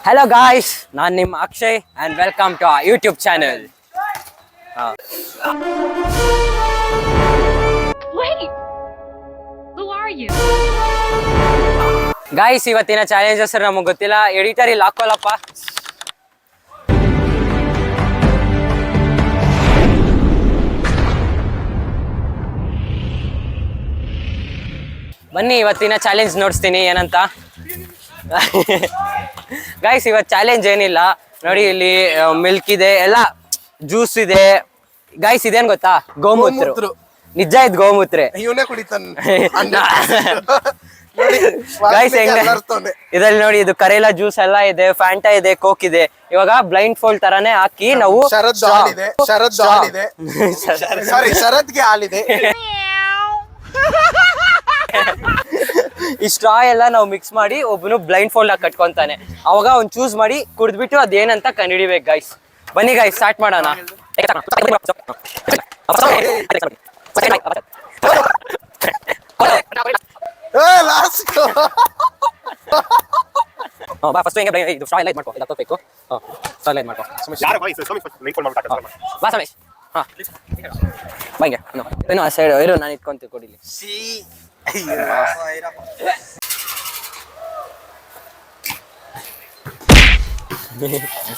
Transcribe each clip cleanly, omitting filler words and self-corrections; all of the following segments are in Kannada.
Hello guys, I'm Akshay and welcome to our YouTube channel. Wait! Who are you? Guys, ಇವತ್ತಿನ ಚಾಲೆಂಜ್ ಹೆಸರು ನಮಗೆ ಗೊತ್ತಿಲ್ಲ. ಎಡಿಟರ್ ಇಲ್ಲಿ ಹಾಕೋಲಪ್ಪ. ಬನ್ನಿ ಇವತ್ತಿನ ಚಾಲೆಂಜ್ ನೋಡ್ತೀನಿ ಏನಂತ. ಗೈಸ್ ಇವತ್ತು ಚಾಲೆಂಜ್ ಏನಿಲ್ಲ ನೋಡಿ, ಇಲ್ಲಿ ಮಿಲ್ಕ್ ಇದೆ, ಎಲ್ಲ ಜ್ಯೂಸ್ ಇದೆ. ಗೈಸ್ ಇದೇನ್ ಗೊತ್ತಾ? ಗೋಮೂತ್ರ. ನಿಜ ಇದ್ ಗೋಮೂತ್ರ. ಇವನೇ ಕುಡಿತಾನೆ. ಇದ್ರಲ್ಲಿ ನೋಡಿ, ಇದು ಕರೇಲಾ ಜ್ಯೂಸ್ ಎಲ್ಲ ಇದೆ, ಫ್ಯಾಂಟಾ ಇದೆ, ಕೋಕ್ ಇದೆ. ಇವಾಗ ಬ್ಲೈಂಡ್ ಫೋಲ್ಡ್ ತರಾನೇ ಹಾಕಿ ನಾವು ಶರತ್ಗೆ ಹಾಲಿದೆ. ಈ ಸ್ಟ್ರಾ ಎಲ್ಲ ನಾವು ಮಿಕ್ಸ್ ಮಾಡಿ ಒಬ್ಬನು ಬ್ಲೈಂಡ್ ಫೋಲ್ಡ್ ಆಗಿ ಕಟ್ಕೊಂತಾನೆ. ಅವಾಗ ಅವ್ನು ಚೂಸ್ ಮಾಡಿ ಕುಡಿದ್ಬಿಟ್ಟು ಅದೇನಂತ ಕಂಡುಹಿಡಿಬೇಕು. ಗೈಸ್ ಬನ್ನಿ ಗೈಸ್ ಸ್ಟಾರ್ಟ್ ಮಾಡೋಣ. ಫಸ್ಟ್ ಇದು ಸ್ಟ್ರಾ ಎಲ್ಲ ಮಾಡ್ಕೋ, ಇದು ಹಾಕೋಬೇಕು. ಸ್ಟ್ರಾ ಎಲ್ಲ ಮಾಡ್ಕೋ. ಬಾ ಸಮೇಶ್. ಹಾಂ ಬಂಗೆ ಏನೋ ಆ ಸೈಡ್ ಇರೋ, ನಾನು ಇಟ್ಕೊಂತೀವಿ ಕೊಡಿಲಿ.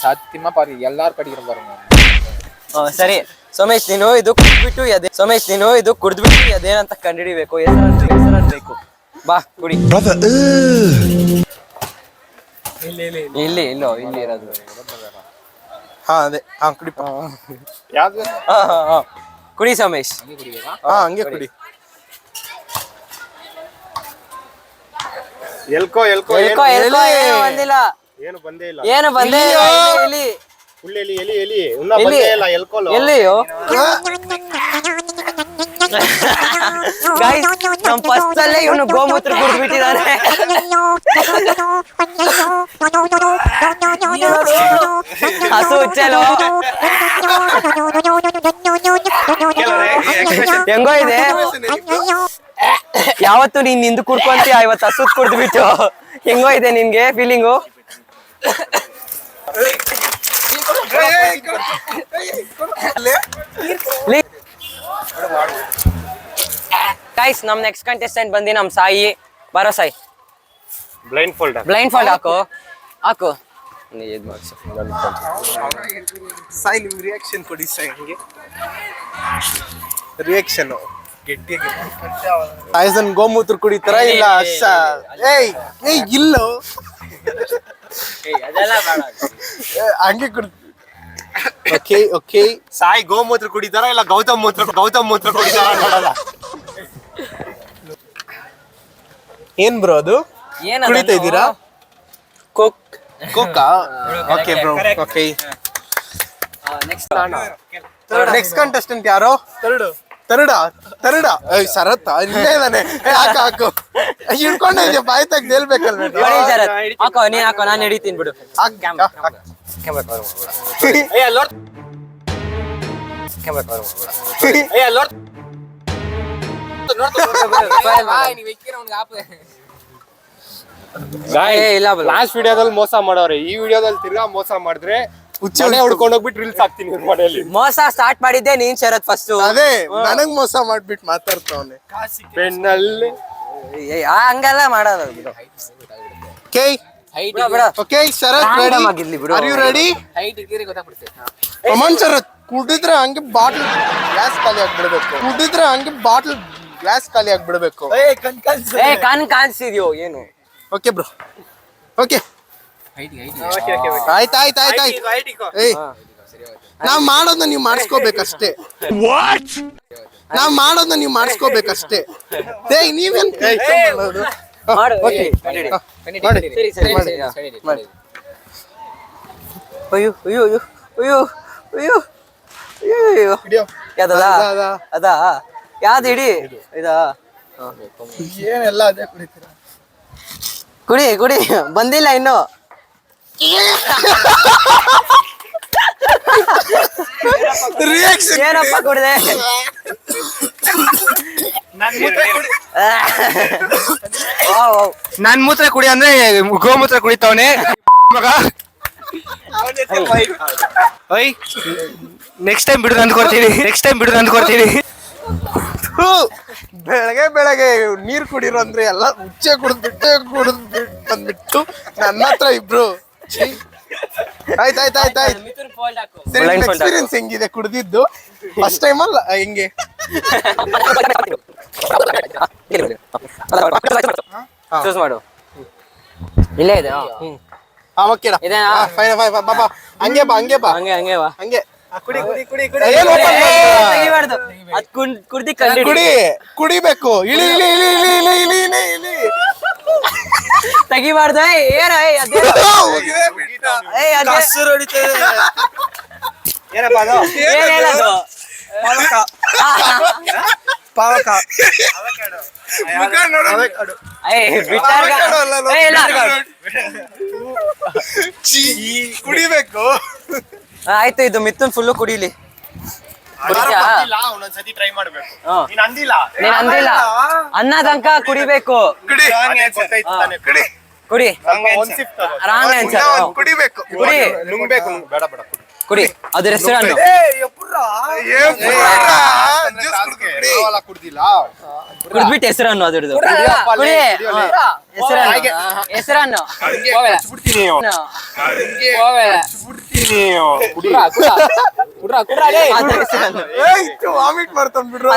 சத்தியமா பாரு எல்லாரும் படிக்கிற பாருங்க. ಸರಿ ಸೋಮೇಶ್, ನೀನು ಇದು ಕುಡಿದ್ಬಿಟ್ಟು ಅದೇನಂತ ಕಂಡುಹಿಡಿಬೇಕು. ಹೆಸರನ್ಬೇಕು. ಬಾ ಕುಡಿ. ಇಲ್ಲಿ ಇರೋದು. ಹಾ ಅದೇ, ಹಾ ಕುಡಿಪ. ಕುಡಿ ಸೋಮೇಶ್. ಹಾ ಹಂಗೆ ಕುಡಿ. ಎಲ್ಕೋ ಬಂದಿಲ್ಲ, ಏನು ಬಂದೇ ಇಲ್ಲ. ಎಲ್ಲಿಯೋ ಗೈಸ್, ನಮ್ ಫಸ್ಟ್ ಅಲ್ಲೇ ಇವನು ಗೋಮೂತ್ರ ಕುಡಿದ್ಬಿಟ್ಟಿದ್ದಾನೆ. ಹಸು ಹುಚ್ಚಲು ಹೆಂಗೋ ಇದೆ. ಯಾವತ್ತು ನೀನ್ ನಿಂದು ಕುಡ್ಕೊಂತೀಯ, ಇವತ್ತು ಹಸು ಕುಡ್ದ್ಬಿಟ್ಟು ಹೆಂಗೋ ಇದೆ ನಿನ್ಗೆ ಫೀಲಿಂಗು? ಗೈಸ್ ನಮ್ ನೆಕ್ಸ್ಟ್ ಕಂಟೆಸ್ಟೆಂಟ್ ಬಂದಿ ನಮ್ ಸಾಯಿ. ಬರೋ ಸಾಯಿ, ಬ್ಲೈಂಡ್ ಫೋಲ್ಡ್ ಹಾಕು. ಸಾಯಿ ನಿಮ್ ರಿಯಾಕ್ಷನ್ ಕೊಡಿ ಸಾಯಿ. ಹಂಗೆ ರಿಯಾಕ್ಷನ್ ಗಟ್ಟಿಯಾಗಿ ಗೋಮೂತ್ರ ಕುಡಿತಾರ ಇಲ್ಲ? ಇಲ್ಲೋ ಹಂಗೆ ಕುಡಿ. ಓಕೆ ಸಾಯಿ ಗೋಮೂತ್ರ ಕುಡಿತಾರ ಇಲ್ಲ ಗೌತಮ್ ಮೂತ್ರ ಕುಡಿತಾರ? ಏನ್ ಬ್ರೋ ಅದು ಕುಡಿತಾ ಇದ್ದೀರಾ? Coca? Okay bro. Okay, next contestant ಯಾರು? ತರುಡ ಶರತ್ ಇಲ್ಲೇ ಇದಾನೆ. ಹಾಕು ಹಿಡ್ಕೊಂಡೆ ಇದೆಯಾ? ಬಾಯಿ ತೆಗ್ದು ಹೇಳ್ಬೇಕಲ್ವ? ಹಾಕೋ, ನೀನ್ ಹಾಕೋ, ನಾನು ಹಿಡಿತೀನಿ ಬಿಡು. ಲಾಸ್ಟ್ ವಿಡಿಯೋದಲ್ಲಿ ಮೋಸ ಮಾಡೋರೆ, ಈ ವಿಡಿಯೋದಲ್ಲಿ ತಿರ್ಗಾ ಮೋಸ ಮಾಡಿದ್ರೆ ಹುಡ್ಕೊಂಡು ಹೋಗ್ಬಿಟ್ಟು ರೀಲ್ಸ್ ಹಾಕ್ತೀನಿ ಮನೆಯಲ್ಲಿ. ಮೋಸ ಸ್ಟಾರ್ಟ್ ಮಾಡಿದ್ದೆ ನೀನ್ ಶರತ್ ಫಸ್ಟ್. ಅದೇ ನನಗ್ ಮೋಸ ಮಾಡ್ಬಿಟ್ಟು ಮಾತಾಡ್ತಾವನೆ. ಪೆನ್ನಲ್ಲಿ ಹಂಗೆಲ್ಲ ಮಾಡೋದು. ಓಕೆ ಶರತ್ ರೆಡಿ? ಕಮಾನ್ ಶರತ್. ಕುಡಿದ್ರೆ ಹಂಗೆ ಬಾಟಲ್ ಗ್ಲಾಸ್ ಖಾಲಿ ಆಗ್ಬಿಡ್ಬೇಕು. ಕಣ್ ಕಾಣಿಸಿದ್ಯೋ ಏನು? Okay bro. ಓಕೆ ಆಯ್ತು. ನಾವ್ ಮಾಡೋದನ್ನ ನೀವು ಮಾಡಿಸ್ಕೋಬೇಕಷ್ಟೇ. ನೀವೇನ್ ಅದಾ ಯಾವ್ದು ಹಿಡಿ ಇದಾ? ಏನೆಲ್ಲ ಅದೇ ಕುಡಿತೀರ? ಕುಡಿ ಬಂದಿಲ್ಲ ಇನ್ನು. ಏನಪ್ಪ ಕುಡಿದೆ? ನನ್ ಮೂತ್ರ ಕುಡಿ ಅಂದ್ರೆ ಗೋಮೂತ್ರ ಕುಡಿತಾವನೆ. ನೆಕ್ಸ್ಟ್ ಟೈಮ್ ಬಿಡು ಅಂದ್ಕೊಡ್ತೀನಿ ಬೆಳಗ್ಗೆ ನೀರ್ ಕುಡಿರೋ ಅಂದ್ರೆ ಎಲ್ಲ ಹುಚ್ಚೆ ಕುಡಿದ್ಬಿಟ್ಟು ಬಂದ್ಬಿಟ್ಟು ನನ್ನ ಹತ್ರ ಇಬ್ರು ಛೀ. ಆಯ್ತಾಯ್ತು ಎಕ್ಸ್ಪೀರಿಯನ್ಸ್ ಹೆಂಗಿದೆ ಕುಡ್ದಿದ್ದು ಫಸ್ಟ್ ಟೈಮ್ ಅಲ್ಲ ಹೆಂಗೆ ಚೂಸ್ ಮಾಡು ಇಲ್ಲೇ ಇದೆ ಓಕೆನಾ ಇದೇನಾ? ಬಾಬಾ ಹಂಗೆ ಬಾ ಹಂಗೆ ಬಾ ಹಂಗೆ ತೆಗಿಬಾರ್ದು ಅದ್ ಕುಡ್ದಿ ಕಂಡು ಕುಡಿಬೇಕು ಇಳಿ ಇಳಿ ಇಳಿ ಇಳಿ ಇಳಿ ಇಳಿ ಇಳಿ ಇಳಿ ತೆಗಿಬಾರ್ದು ಏನ ಕುಡಿಬೇಕು ಆಯ್ತು ಇದು ಮಿಥುನ್ ಫುಲ್ಲು ಕುಡೀಲಿ ಒಂದೊಂದ್ಸತಿ ಟ್ರೈ ಮಾಡ್ಬೇಕು ನೀನ್ ಅಂದಿಲ್ಲ ಅನ್ನದಂಕ ಕುಡಿಬೇಕು ಕುಡಿ ರಾಂಗ್ ಆನ್ಸರ್ ಕುಡಿಬೇಕು ಕುಡಿ ನುಂಗ್ಬೇಕು ಬೇಡ ಬೇಡ ಕುಡಿ ಅದ್ರ ಹೆಸರನ್ನು ಕುಡ್ದಿಲ್ಲ ಕುಡ್ಬಿಟ್ಟು ಹೆಸರನ್ನು ಅದ್ರದ್ದು ಕುಡಿ ಹೆಸರನ್ನು ವಾಮಿಟ್ ಮಾಡ್ತಂದ್ಬಿಡ್ರು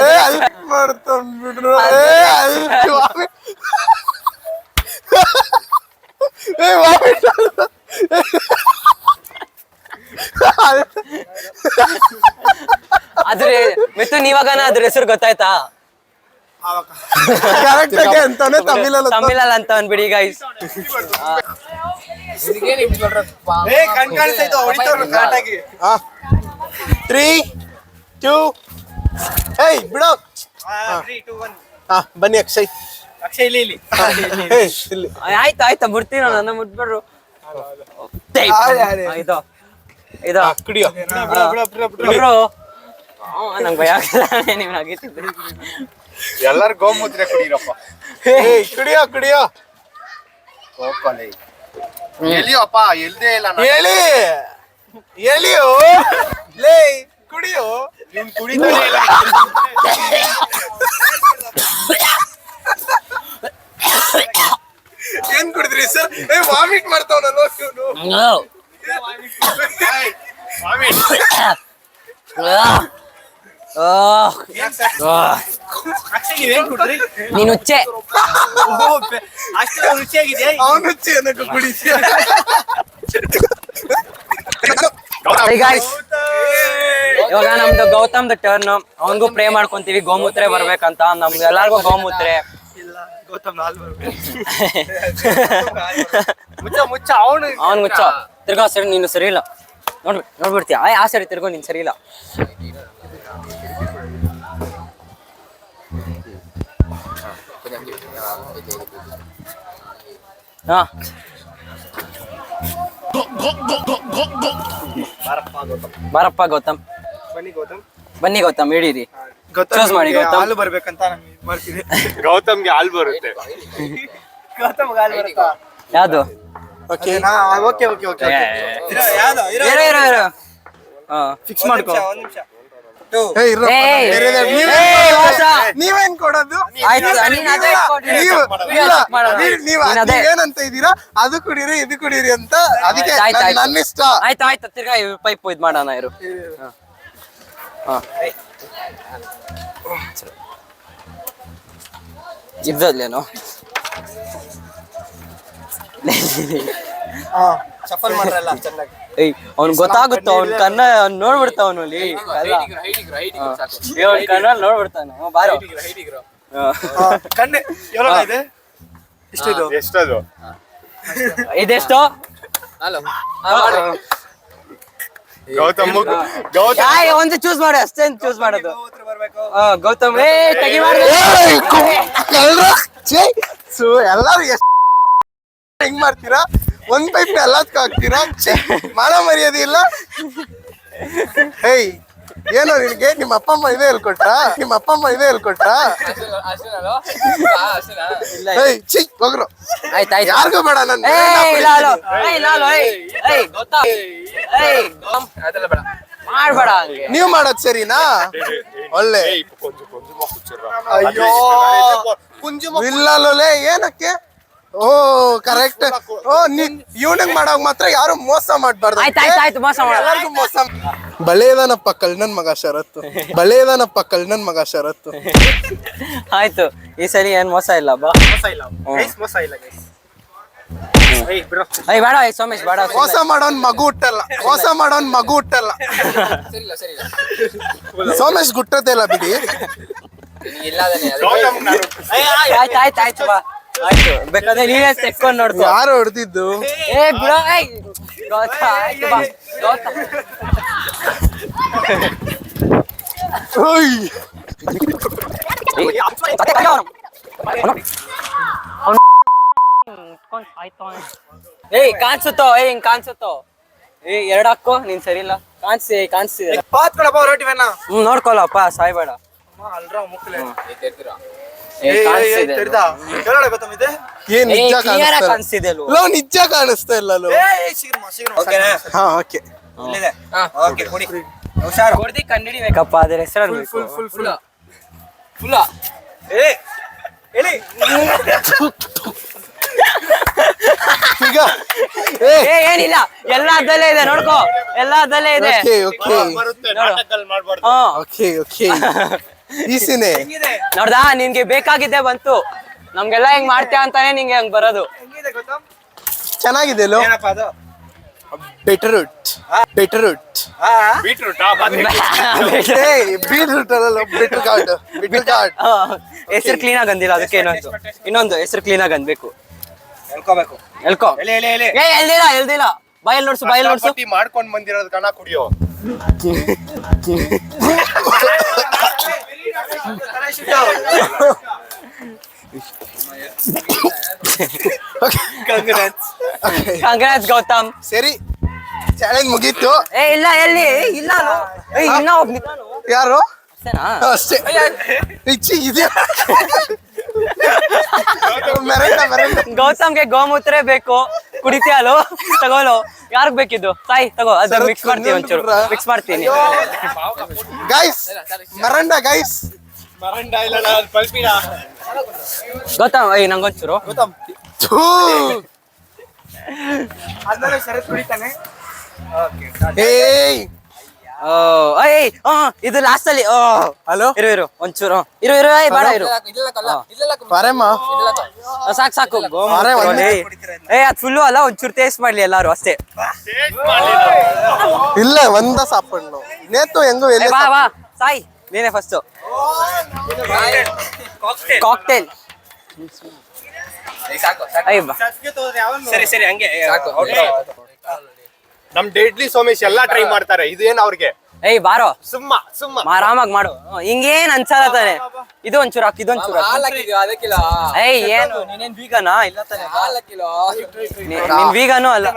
ಅದ್ರ ಮಿಥುನ್ ಇವಾಗನ ಅದ್ರ ಹೆಸರು ಗೊತ್ತಾಯ್ತಾ ಅಂತಾನೆ ತಮಿಳಲ್ಲಿ ಅಂತ ಅನ್ಬಿಡಿ ಗೈಸ್ ತ್ರೀ ಟೂ ಏಯ್ ಬಿಡೋ ಬನ್ನಿ ಅಕ್ಷಯ್ ಇಲ್ಲಿ ಆಯ್ತಾ ಬಿಡ್ತೀನ ನನ್ನ ಮುಟ್ಬಿಡ್ರು ಇದು ಇದು ಕುಡಿಯೋ ಬಿಡ್ರು ನಂಗೆ ಭಯ ಆಗ್ತಿಲ್ಲ ನೀವು ಆಗಿತ್ತಿದ್ರಿ ಎಲ್ಲಾರು ಗೋಮೂತ್ರ ಕುಡಿರಪ್ಪ ಕುಡಿಯೋ ಎಲ್ಲಿಯಪ್ಪ ಎಲ್ದೇ ಇಲ್ಲ ಎಲಿಯೋ ಲೇ ಕುಡಿಯೋ ನೀನ್ ಕುಡಿತಾನೆ ಇಲ್ಲ ಏನ್ ಕುಡಿದ್ರಿ ಸರ್ ವಾಮಿಟ್ ಮಾಡ್ತಾವನಲ್ಲ ನೀನು ಹುಚ್ಚೆ ಅವನು ಹುಚ್ಚಿ ಅನ್ನಕ್ಕೆ ಕುಡಿಸಿ ಇವಾಗ ನಮ್ದು ಗೌತಮ್ದ ಟರ್ನ್ ಅವನ್ಗೂ ಪ್ರೇ ಮಾಡ್ಕೊಂತೀವಿ ಗೋಮೂತ್ರೆ ಬರ್ಬೇಕಂತ ನಮ್ದು ಎಲ್ಲಾರ್ಗು ಗೋಮೂತ್ರೆ ಅವನ್ ಮುಚ್ಚ ತಿರ್ಗಾ ಸರಿ ನೀನು ಸರಿ ಇಲ್ಲ ನೋಡ್ಬಿಡ್ತೀಯ ಆ ಸರಿ ತಿರ್ಗೋ ನೀನ್ ಸರಿ ಇಲ್ಲ ಹಾ ಬಾರಪ್ಪ ಗೌತಮ್ ಬನ್ನಿ ಗೌತಮ್ ಹಿಡೀರಿ ಚೂಸ್ ಮಾಡಿ ಗೌತಮ್ ಹಾಲು ಬರ್ಬೇಕಂತ ಮಾಡ್ತೀನಿ ಗೌತಮ್ಗೆ ಹಾಲ್ ಬರುತ್ತೆ ಯಾವ್ದು ಓಕೆ ಫಿಕ್ಸ್ ಮಾಡ್ಕೋ ನೀವೇನ್ ಕೊಡೋದು ನೀವೇನಂತ ಇದೀರಾ ಅದು ಕುಡೀರಿ ಇದು ಕುಡೀರಿ ಅಂತ ಅದಕ್ಕೆ ನನ್ನ ಇಷ್ಟ ಆಯ್ತು ತಿರ್ಗಾ ಪೈಪ್ ಇದ್ ಮಾಡೋಣ ಇರು ಇದ್ದಲ್ಲೇನು ಶಫಲ್ ಮಾಡ್ರಲ್ಲ ಚೆನ್ನಾಗಿ ಏಯ್ ಅವ್ನ್ ಗೊತ್ತಾಗುತ್ತ ಅವ್ನ್ ಕಣ್ಣ ನೋಡ್ಬಿಡ್ತಾವನು ಅಲ್ಲಿ ಕಣ್ಣ ನೋಡ್ಬಿಡ್ತಾನ ಬಾರೋ ಕಣ್ಣೆ ಇದೆ ಎಷ್ಟದು ಇದೆಷ್ಟು ಗೌತಮ್ ಒಂದು ಚೂಸ್ ಮಾಡು ಅಷ್ಟೇ ಚೂಸ್ ಮಾಡೋದು ಗೌತಮ್ ತೆಗಿಬಾರ್ದು ಎಲ್ಲಾರು ಹೆಂಗ್ ಮಾಡ್ತೀರಾ ಒಂದ್ ಪೈಪ್ ಎಲ್ಲದಕ್ಕೂ ಹಾಕ್ತೀರಾ ಮಾನ ಮರ್ಯಾದೆ ಇಲ್ಲ ಹೇಯ್ ಏನೋ ನಿನ್ಗೆ ನಿಮ್ಮ ಅಪ್ಪ ಅಮ್ಮ ಇದೇ ಹೇಳ್ಕೊಟ್ರಾ ಏಯ್ ಛೀ ಹೋಗ್ರು ಆಯ್ತಾಯ್ತು ಯಾರಿಗೂ ಬೇಡ ನನ್ ಮಾಡ್ಬೇಡ ಹಂಗೆ ನೀವ್ ಮಾಡೋದ್ ಸರಿನಾ ಒಳ್ಳೆ ಅಯ್ಯೋ ಇಲ್ಲಲೇ ಏನಕ್ಕೆ ಓ ಕರೆಕ್ಟ್ ಓ ಇವ್ನಿಗ್ ಮಾಡೋಗ್ ಮಾತ್ರ ಯಾರು ಮೋಸ ಮಾಡ್ಬಾರ್ದು ಆಯ್ತಾಯ್ತು ಮೋಸ ಮಾಡ ಎಲ್ಲರಿಗೂ ಮೋಸ ಬಲೇದನಪ್ಪ ಕಳ್ಳನ್ ಮಗ ಶರತ್ತು ಆಯ್ತು ಈ ಸಲ ಏನ್ ಮೋಸ ಇಲ್ಲ ಬಾ ಏಯ್ ಬೇಡ ಸೋಮೇಶ್ ಬೇಡ ಮೋಸ ಮಾಡೋನ್ ಮಗು ಹುಟ್ಟಲ್ಲ ಸೋಮೇಶ್ ಗುಟ್ಟದೇ ಇಲ್ಲ ಬಿಡಿ ಆಯ್ತಾಯ್ತು ಬಾ ಆಯ್ತು ಬೇಕಾದ್ರೆ ನೀನೇ ತೆಕ್ಕೊಂಡ್ ನೋಡ್ಕೊ ಯಾರು ಹೊಡೆದಿದ್ದು ಏ ಬಿಡೋ ಏಯ್ ಗೌತಾ ಆಯ್ತು ಬಾ ಗೌತಾ ಏಯ್ ಕಾಣಿಸುತ್ತೋ ಹಿಂಗ್ ಕಾಣಿಸುತ್ತೋ ಎರಡ್ ಹಾಕೋ ನೀನ್ ಸರಿ ಇಲ್ಲ ಕಾಣಿಸ್ತಿದೆ ನೋಡ್ಕೊಳಪ್ಪ ಸಾಯ್ಬೇಡ ಏನ್ ನಿಜ ಕಾಣಿಸ್ತಿದೆ ನಿಜ ಕಾಣಿಸ್ತಾ ಇಲ್ಲ ಕಂಡಿಡಿಬೇಕಪ್ಪ ಅದ್ರ ಹೆಸರು ಈಗ ಏನಿಲ್ಲ ಎಲ್ಲ ಅದ್ದಲ್ಲೇ ಇದೆ ನೋಡ್ಕೋ ಎಲ್ಲ ಅದ್ದಲ್ಲೇ ಇದೆ ಈಸಿನೇ ನೋಡ್ದಾ ನಿನ್ಗೆ ಬೇಕಾಗಿದ್ದೆ ಬಂತು ನಮ್ಗೆಲ್ಲ ಹೆಂಗ್ ಮಾಡ್ತೀಯ ಅಂತಾನೆ ನಿಂಗೆ ಹಂಗ್ ಬರೋದು ಚೆನ್ನಾಗಿದೆ ಬೀಟ್ರೂಟ್ ಅಲ್ಲ ಬೀಟ್ರೂಟ್ ಹೆಸರು ಕ್ಲೀನ್ ಆಗಿ ಅಂದಿಲ್ಲ ಅದಕ್ಕೆ ಇನ್ನೊಂದು ಹೆಸರು ಕ್ಲೀನ್ ಆಗಿ ಅನ್ಬೇಕು ಎಲ್ಕೋ ಎಲ್ದಿಲ್ಲ ಬಾಯಲ್ಲಿ ನೋಡ್ಸು ಮಾಡ್ಕೊಂಡ್ ಬಂದಿರೋದು ಕಣ ಕುಡಿಯೋ ಕಂಗ್ರಾಟ್ಸ್ ಗೌತಮ್ ಸರಿ ಚಾಲೆಂಜ್ ಮುಗೀತು ಇಲ್ಲ ಎಲ್ಲಿ ಇಲ್ಲ ಇನ್ನ ಯಾರು ಅಷ್ಟೇನಾ ಅಷ್ಟೇ ಇದೆಯಾ ಗೌತಮ್ಗೆ ಗೋಮೂತ್ರ ಬೇಕು ಕುಡಿತೀಯಲು ತಗೋಲು ಯಾರಿಗ್ ಬೇಕಿದ್ದು ತಾಯಿ ತಗೋ ಅದು ಮಿಕ್ಸ್ ಮಾಡ್ತೀನಿ ಒಂಚೂರು ಮಿಕ್ಸ್ ಮಾಡ್ತೀನಿ ಗೈಸ್ ಗೈಸ್ ಗೌತಮ್ ನಂಗೊಂಚೂರು ಇದು ಲಾಸ್ಟ್ ಅಲ್ಲಿ ಹಲೋ ಇರು ಒಂಚೂರು ಇರು ಬೇಡ ಇರು ಸಾಕು ಅದ್ ಫುಲ್ಲು ಅಲ್ಲ ಒಂಚೂರು ಟೇಸ್ಟ್ ಮಾಡ್ಲಿ ಎಲ್ಲಾರು ಅಷ್ಟೇ ಇಲ್ಲ ಒಂದ ಸಾಪಣ್ಣು ನೇತು ಹೆಂಗು ಬಾ ಸಾಯಿ ನೀನೇ ಫಸ್ಟ್ ಕಾಕ್ಟೇಲ್ ಸರಿ ಹಂಗೆ ನಮ್ ಡೇಡ್ಲಿ ಸೋಮೇಶ್ ಎಲ್ಲಾ ಟ್ರೈ ಮಾಡ್ತಾರೆ ಇದೇನ್ ಅವ್ರಿಗೆ ಏಯ್ ಬಾರೋ ಸುಮ್ಮ ಆರಾಮಾಗಿ ಮಾಡು ಹಿಂಗೇನ್ ಅನ್ಸಲ್ಲ ತಾನೆ ಇದು ಒಂಚೂರು ಹಾಕಿ ಇದೊಂಚೂರು ಏಯ್ ಏನು ನೀನೇನ್ ವೀಗನಾ ಇಲ್ಲ ತಾನೆ ನೀನ್ ವೀಗನೂ ಅಲ್ಲ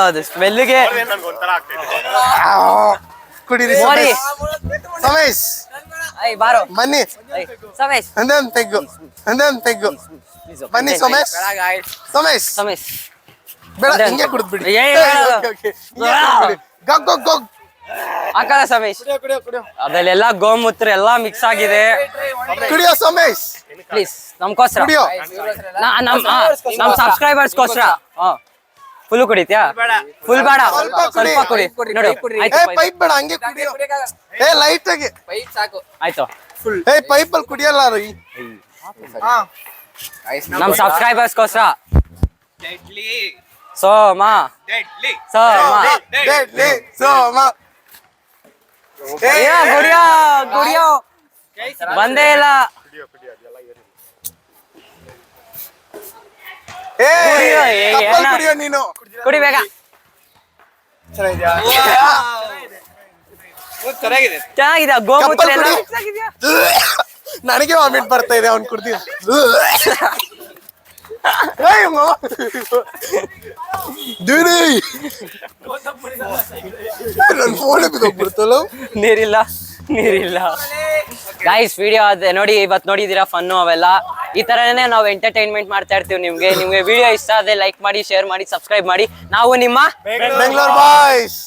ಅದು ಸ್ಮೆಲ್ಗೆ ಕುಡೀರಿ ಸಮೇಶ್ ಏಯ್ ಬಾರೋ ಬನ್ನಿ ಸಮೇಶ್ ಅಂದನ್ ತೆಗ್ಗು ಬನ್ನಿ ಸಮೇಶ್ ಬೇಡ ಹಿಂಗೆ ಕುಡಿದ್ಬಿಡಿ ಹಾಕಲ್ಲ ಸಮೇಶ್ ಅದಲ್ಲೆಲ್ಲ ಗೋಮೂತ್ರ ಎಲ್ಲಾ ಮಿಕ್ಸ್ ಆಗಿದೆ ಕುಡಿಯೋ ಸಮೇಶ್ ಪ್ಲೀಸ್ ನಮ್ಗೋಸ್ಕರ ಕುಡಿಯೋ ನಮ್ ಸಬ್ಸ್ಕ್ರೈಬರ್ಸ್ಗೋಸ್ಕರ ಫುಲ್ ಕುಡಿತ್ಯಾ ಫುಲ್ ಬೇಡ ಸ್ವಲ್ಪ ಕುಡಿ ನೋಡು ಪೈಪ್ ಬೇಡ ಹಂಗೆ ಕುಡಿಯೋ ಲೈಟ್ ಆಗಿ ಆಯ್ತು ಪೈಪ್ ಅಲ್ಲಿ ಕುಡಿಯಲ್ಲ ನಮ್ ಸಬ್ಸ್ಕ್ರೈಬರ್ಸ್ಗೋಸ್ಕರ ಸೋಮ ಗುಡಿಯೋ ಬಂದೇ ಇಲ್ಲ ಕುಡಿಯೋ ನೀನು ಕುಡಿಬೇಕ ಚೆನ್ನಾಗಿದೆ ಗೋಮೂತ್ರ ಎಲ್ಲ mix ಆಗಿದ್ಯಾ? ನನಗೆ ವಾಮಿಟ್ ಬರ್ತಾ ಇದೆ ಅವ್ನು ಕುಡ್ದಿ ನನ್ನ ಫೋನ್ ಬಿದ್ದೋಗ್ಬಿಡ್ತಲ್ಲ. ನೀರಿಲ್ಲ ಗೈಸ್. ವಿಡಿಯೋ ಅದೇ ನೋಡಿ, ಇವತ್ತು ನೋಡಿದೀರಾ ಫನ್ನು ಅವೆಲ್ಲ. ಈ ತರನೇ ನಾವು ಎಂಟರ್ಟೈನ್ಮೆಂಟ್ ಮಾಡ್ತಾ ಇರ್ತೀವಿ ನಿಮ್ಗೆ ವಿಡಿಯೋ ಇಷ್ಟ ಆದ್ರೆ ಲೈಕ್ ಮಾಡಿ, ಶೇರ್ ಮಾಡಿ, ಸಬ್ಸ್ಕ್ರೈಬ್ ಮಾಡಿ. ನಾವು ನಿಮ್ಮ ಬೆಂಗಳೂರು ಬಾಯ್ಸ್.